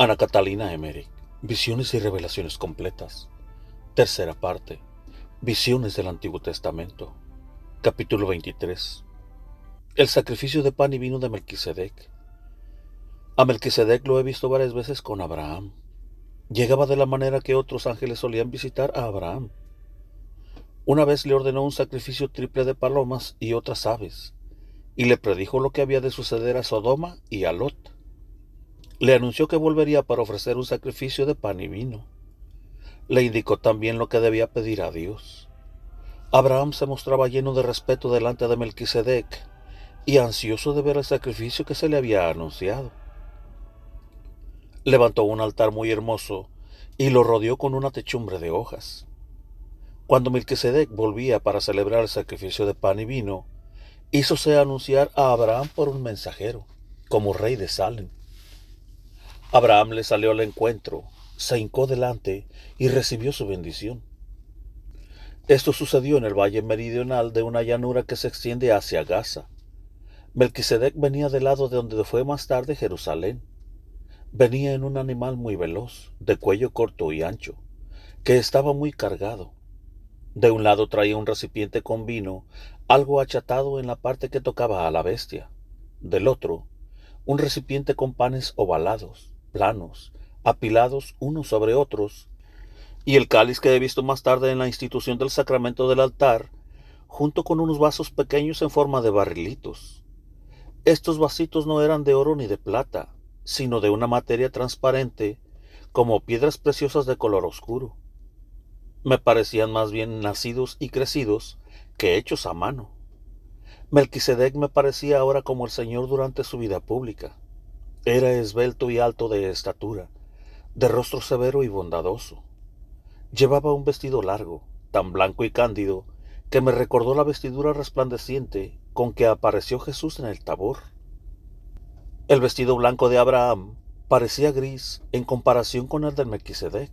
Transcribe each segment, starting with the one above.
Ana Catalina Emmerich, Visiones y Revelaciones Completas. Tercera parte. Visiones del Antiguo Testamento. Capítulo 23. El sacrificio de pan y vino de Melquisedec. A Melquisedec lo he visto varias veces con Abraham. Llegaba de la manera que otros ángeles solían visitar a Abraham. Una vez le ordenó un sacrificio triple de palomas y otras aves, y le predijo lo que había de suceder a Sodoma y a Lot. Le anunció que volvería para ofrecer un sacrificio de pan y vino. Le indicó también lo que debía pedir a Dios. Abraham se mostraba lleno de respeto delante de Melquisedec y ansioso de ver el sacrificio que se le había anunciado. Levantó un altar muy hermoso y lo rodeó con una techumbre de hojas. Cuando Melquisedec volvía para celebrar el sacrificio de pan y vino, hízose anunciar a Abraham por un mensajero, como rey de Salem. Abraham le salió al encuentro, se hincó delante y recibió su bendición. Esto sucedió en el valle meridional de una llanura que se extiende hacia Gaza. Melquisedec venía del lado de donde fue más tarde Jerusalén. Venía en un animal muy veloz, de cuello corto y ancho, que estaba muy cargado. De un lado traía un recipiente con vino, algo achatado en la parte que tocaba a la bestia. Del otro, un recipiente con panes ovalados, planos, apilados unos sobre otros, y el cáliz que he visto más tarde en la institución del sacramento del altar, junto con unos vasos pequeños en forma de barrilitos. Estos vasitos no eran de oro ni de plata, sino de una materia transparente, como piedras preciosas de color oscuro. Me parecían más bien nacidos y crecidos que hechos a mano. Melquisedec me parecía ahora como el Señor durante su vida pública. Era esbelto y alto de estatura, de rostro severo y bondadoso. Llevaba un vestido largo, tan blanco y cándido, que me recordó la vestidura resplandeciente con que apareció Jesús en el Tabor. El vestido blanco de Abraham parecía gris en comparación con el de Melquisedec.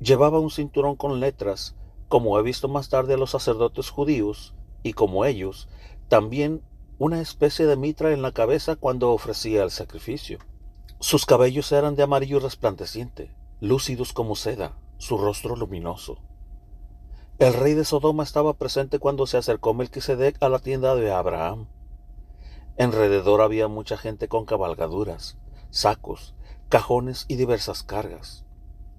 Llevaba un cinturón con letras, como he visto más tarde a los sacerdotes judíos, y como ellos, también una especie de mitra en la cabeza cuando ofrecía el sacrificio. Sus cabellos eran de amarillo resplandeciente, lúcidos como seda, su rostro luminoso. El rey de Sodoma estaba presente cuando se acercó Melquisedec a la tienda de Abraham. Alrededor había mucha gente con cabalgaduras, sacos, cajones y diversas cargas.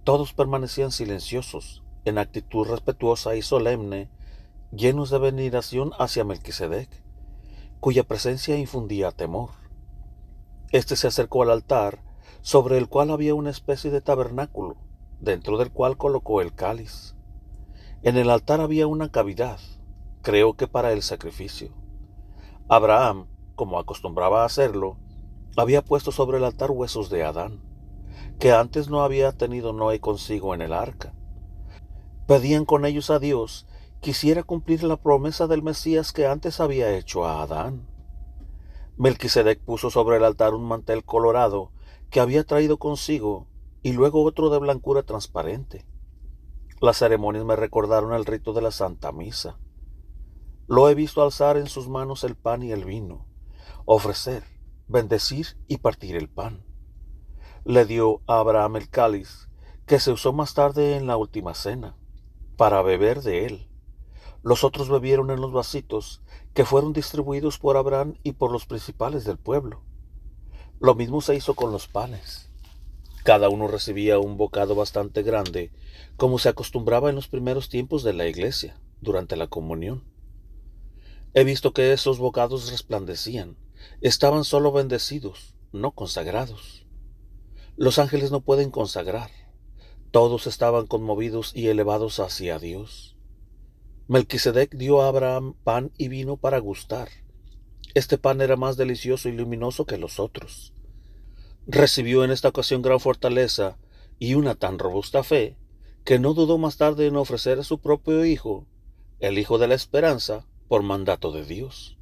Todos permanecían silenciosos, en actitud respetuosa y solemne, llenos de veneración hacia Melquisedec, cuya presencia infundía temor. Este se acercó al altar, sobre el cual había una especie de tabernáculo, dentro del cual colocó el cáliz. En el altar había una cavidad, creo que para el sacrificio. Abraham, como acostumbraba a hacerlo, había puesto sobre el altar huesos de Adán, que antes no había tenido Noé consigo en el arca. Pedían con ellos a Dios quisiera cumplir la promesa del Mesías que antes había hecho a Adán. Melquisedec puso sobre el altar un mantel colorado que había traído consigo y luego otro de blancura transparente. Las ceremonias me recordaron el rito de la Santa Misa. Lo he visto alzar en sus manos el pan y el vino, ofrecer, bendecir y partir el pan. Le dio a Abraham el cáliz, que se usó más tarde en la última cena, para beber de él. Los otros bebieron en los vasitos que fueron distribuidos por Abraham y por los principales del pueblo. Lo mismo se hizo con los panes. Cada uno recibía un bocado bastante grande, como se acostumbraba en los primeros tiempos de la iglesia, durante la comunión. He visto que esos bocados resplandecían, estaban solo bendecidos, no consagrados. Los ángeles no pueden consagrar. Todos estaban conmovidos y elevados hacia Dios. Melquisedec dio a Abraham pan y vino para gustar. Este pan era más delicioso y luminoso que los otros. Recibió en esta ocasión gran fortaleza y una tan robusta fe, que no dudó más tarde en ofrecer a su propio hijo, el hijo de la esperanza, por mandato de Dios.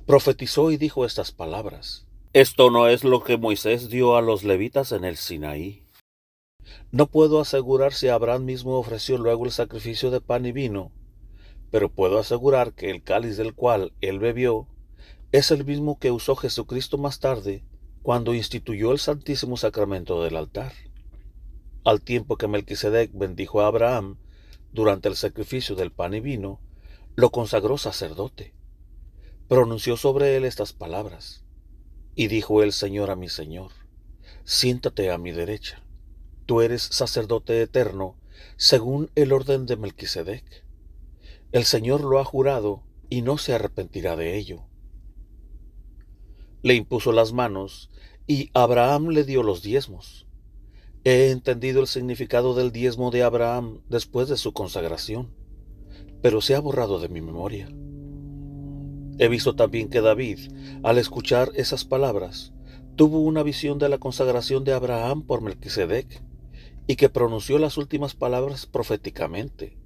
Profetizó y dijo estas palabras: Esto no es lo que Moisés dio a los levitas en el Sinaí. No puedo asegurar si Abraham mismo ofreció luego el sacrificio de pan y vino, pero puedo asegurar que el cáliz del cual él bebió es el mismo que usó Jesucristo más tarde cuando instituyó el Santísimo Sacramento del altar, al tiempo que Melquisedec bendijo a Abraham durante el sacrificio del pan y vino, lo consagró sacerdote. Pronunció sobre él estas palabras: y dijo el Señor a mi Señor: siéntate a mi derecha. Tú eres sacerdote eterno, según el orden de Melquisedec. El Señor lo ha jurado y no se arrepentirá de ello. Le impuso las manos y Abraham le dio los diezmos. He entendido el significado del diezmo de Abraham después de su consagración, pero se ha borrado de mi memoria. He visto también que David, al escuchar esas palabras, tuvo una visión de la consagración de Abraham por Melquisedec y que pronunció las últimas palabras proféticamente.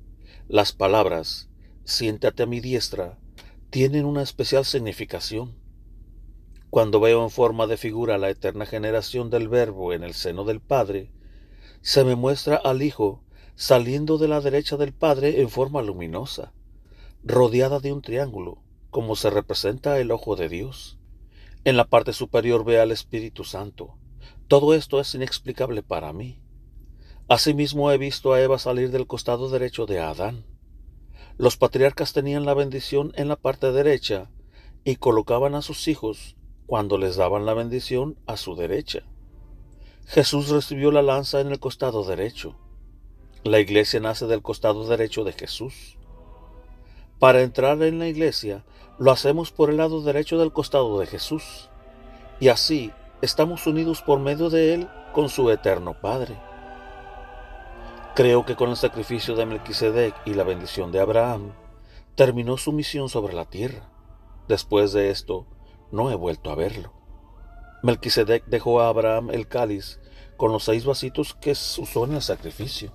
Las palabras «siéntate a mi diestra» tienen una especial significación. Cuando veo en forma de figura la eterna generación del Verbo en el seno del Padre, se me muestra al Hijo saliendo de la derecha del Padre en forma luminosa, rodeada de un triángulo, como se representa el ojo de Dios. En la parte superior ve al Espíritu Santo. Todo esto es inexplicable para mí. Asimismo he visto a Eva salir del costado derecho de Adán. Los patriarcas tenían la bendición en la parte derecha y colocaban a sus hijos cuando les daban la bendición a su derecha. Jesús recibió la lanza en el costado derecho. La iglesia nace del costado derecho de Jesús. Para entrar en la iglesia, lo hacemos por el lado derecho del costado de Jesús, y así estamos unidos por medio de Él con su eterno Padre. Creo que con el sacrificio de Melquisedec y la bendición de Abraham, terminó su misión sobre la tierra. Después de esto, no he vuelto a verlo. Melquisedec dejó a Abraham el cáliz con los 6 vasitos que usó en el sacrificio.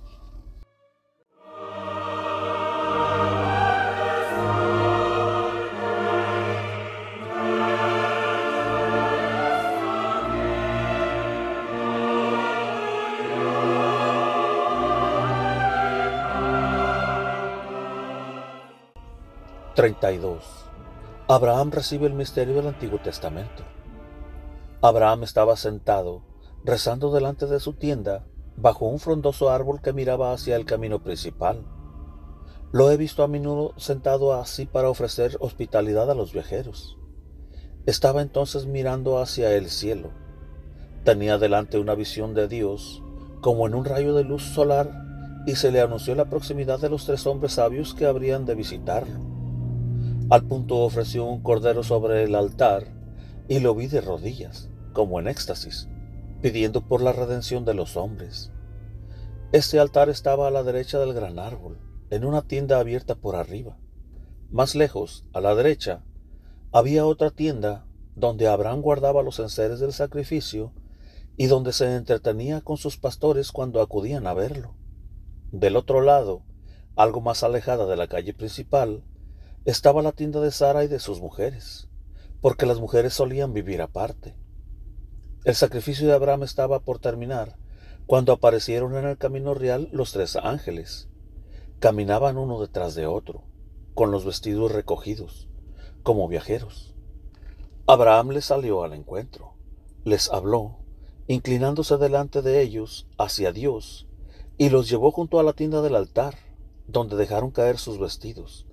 (32) Abraham recibe el misterio del Antiguo Testamento. Abraham estaba sentado, rezando delante de su tienda, bajo un frondoso árbol que miraba hacia el camino principal. Lo he visto a menudo sentado así para ofrecer hospitalidad a los viajeros. Estaba entonces mirando hacia el cielo. Tenía delante una visión de Dios, como en un rayo de luz solar, y se le anunció la proximidad de los 3 hombres sabios que habrían de visitarlo. Al punto ofreció un cordero sobre el altar y lo vi de rodillas, como en éxtasis, pidiendo por la redención de los hombres. Este altar estaba a la derecha del gran árbol, en una tienda abierta por arriba. Más lejos, a la derecha, había otra tienda donde Abraham guardaba los enseres del sacrificio y donde se entretenía con sus pastores cuando acudían a verlo. Del otro lado, algo más alejada de la calle principal, estaba la tienda de Sara y de sus mujeres, porque las mujeres solían vivir aparte. El sacrificio de Abraham estaba por terminar cuando aparecieron en el camino real los 3 ángeles. Caminaban uno detrás de otro, con los vestidos recogidos, como viajeros. Abraham les salió al encuentro, les habló, inclinándose delante de ellos hacia Dios, y los llevó junto a la tienda del altar, donde dejaron caer sus vestidos,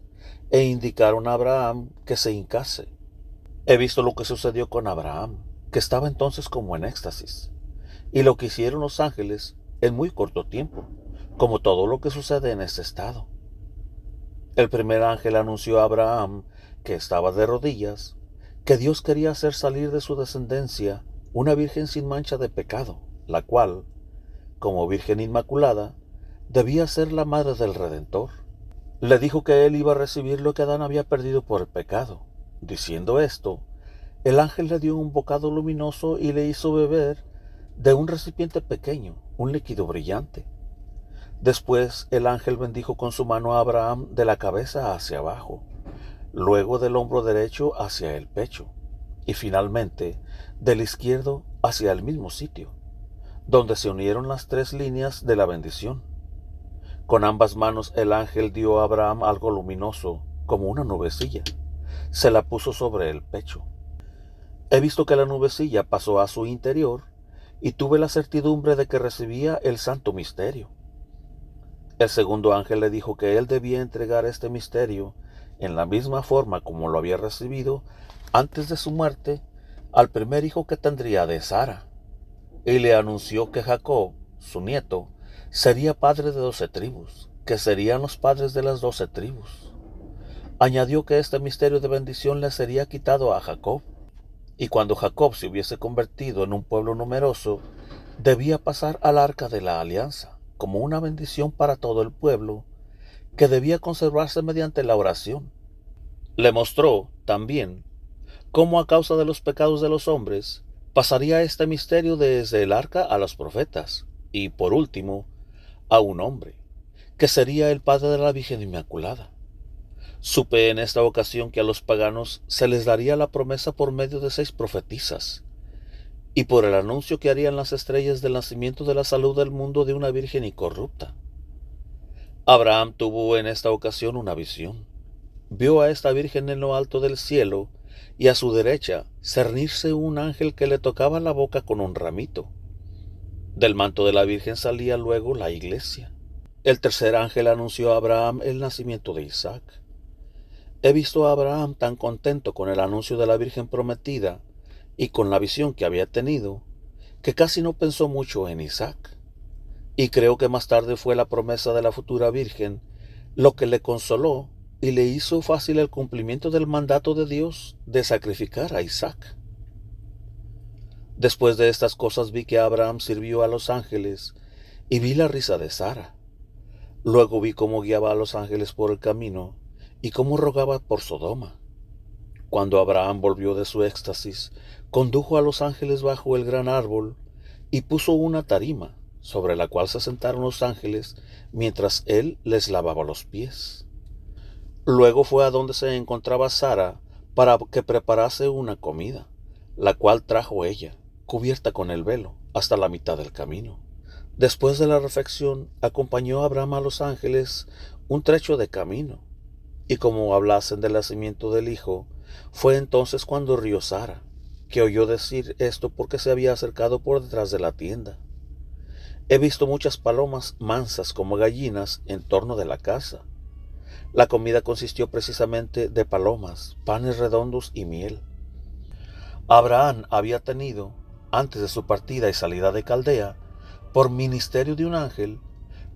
e indicaron a Abraham que se hincase. He visto lo que sucedió con Abraham, que estaba entonces como en éxtasis, y lo que hicieron los ángeles en muy corto tiempo, como todo lo que sucede en este estado. El primer ángel anunció a Abraham, que estaba de rodillas, que Dios quería hacer salir de su descendencia una virgen sin mancha de pecado, la cual, como virgen inmaculada, debía ser la madre del Redentor. Le dijo que él iba a recibir lo que Adán había perdido por el pecado. Diciendo esto, el ángel le dio un bocado luminoso y le hizo beber de un recipiente pequeño, un líquido brillante. Después el ángel bendijo con su mano a Abraham de la cabeza hacia abajo, luego del hombro derecho hacia el pecho, y finalmente del izquierdo hacia el mismo sitio, donde se unieron las 3 líneas de la bendición. Con ambas manos el ángel dio a Abraham algo luminoso, como una nubecilla. Se la puso sobre el pecho. He visto que la nubecilla pasó a su interior y tuve la certidumbre de que recibía el santo misterio. El segundo ángel le dijo que él debía entregar este misterio en la misma forma como lo había recibido antes de su muerte al primer hijo que tendría de Sara, y le anunció que Jacob, su nieto, sería padre de 12 tribus, que serían los padres de las 12 tribus. Añadió que este misterio de bendición le sería quitado a Jacob, y cuando Jacob se hubiese convertido en un pueblo numeroso, debía pasar al arca de la alianza, como una bendición para todo el pueblo, que debía conservarse mediante la oración. Le mostró, también, cómo a causa de los pecados de los hombres, pasaría este misterio desde el arca a los profetas, y por último, a un hombre, que sería el padre de la Virgen Inmaculada. Supe en esta ocasión que a los paganos se les daría la promesa por medio de 6 profetisas, y por el anuncio que harían las estrellas del nacimiento de la salud del mundo de una virgen incorrupta. Abraham tuvo en esta ocasión una visión. Vio a esta virgen en lo alto del cielo, y a su derecha cernirse un ángel que le tocaba la boca con un ramito. Del manto de la virgen salía luego la iglesia. El tercer ángel anunció a Abraham el nacimiento de Isaac. He visto a Abraham tan contento con el anuncio de la Virgen prometida y con la visión que había tenido, que casi no pensó mucho en Isaac. Y creo que más tarde fue la promesa de la futura Virgen lo que le consoló y le hizo fácil el cumplimiento del mandato de Dios de sacrificar a Isaac. Después de estas cosas vi que Abraham sirvió a los ángeles y vi la risa de Sara. Luego vi cómo guiaba a los ángeles por el camino y cómo rogaba por Sodoma. Cuando Abraham volvió de su éxtasis, condujo a los ángeles bajo el gran árbol y puso una tarima, sobre la cual se sentaron los ángeles mientras él les lavaba los pies. Luego fue a donde se encontraba Sara para que preparase una comida, la cual trajo ella, cubierta con el velo, hasta la mitad del camino. Después de la refección, acompañó a Abraham a los ángeles un trecho de camino, y como hablasen del nacimiento del hijo, fue entonces cuando rió Sara, que oyó decir esto porque se había acercado por detrás de la tienda. He visto muchas palomas mansas como gallinas en torno de la casa. La comida consistió precisamente de palomas, panes redondos y miel. Abraham había tenido, antes de su partida y salida de Caldea, por ministerio de un ángel,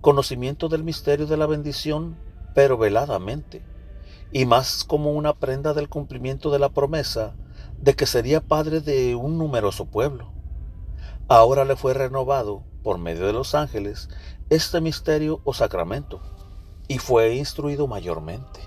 conocimiento del misterio de la bendición, pero veladamente, y más como una prenda del cumplimiento de la promesa de que sería padre de un numeroso pueblo. Ahora le fue renovado, por medio de los ángeles, este misterio o sacramento, y fue instruido mayormente.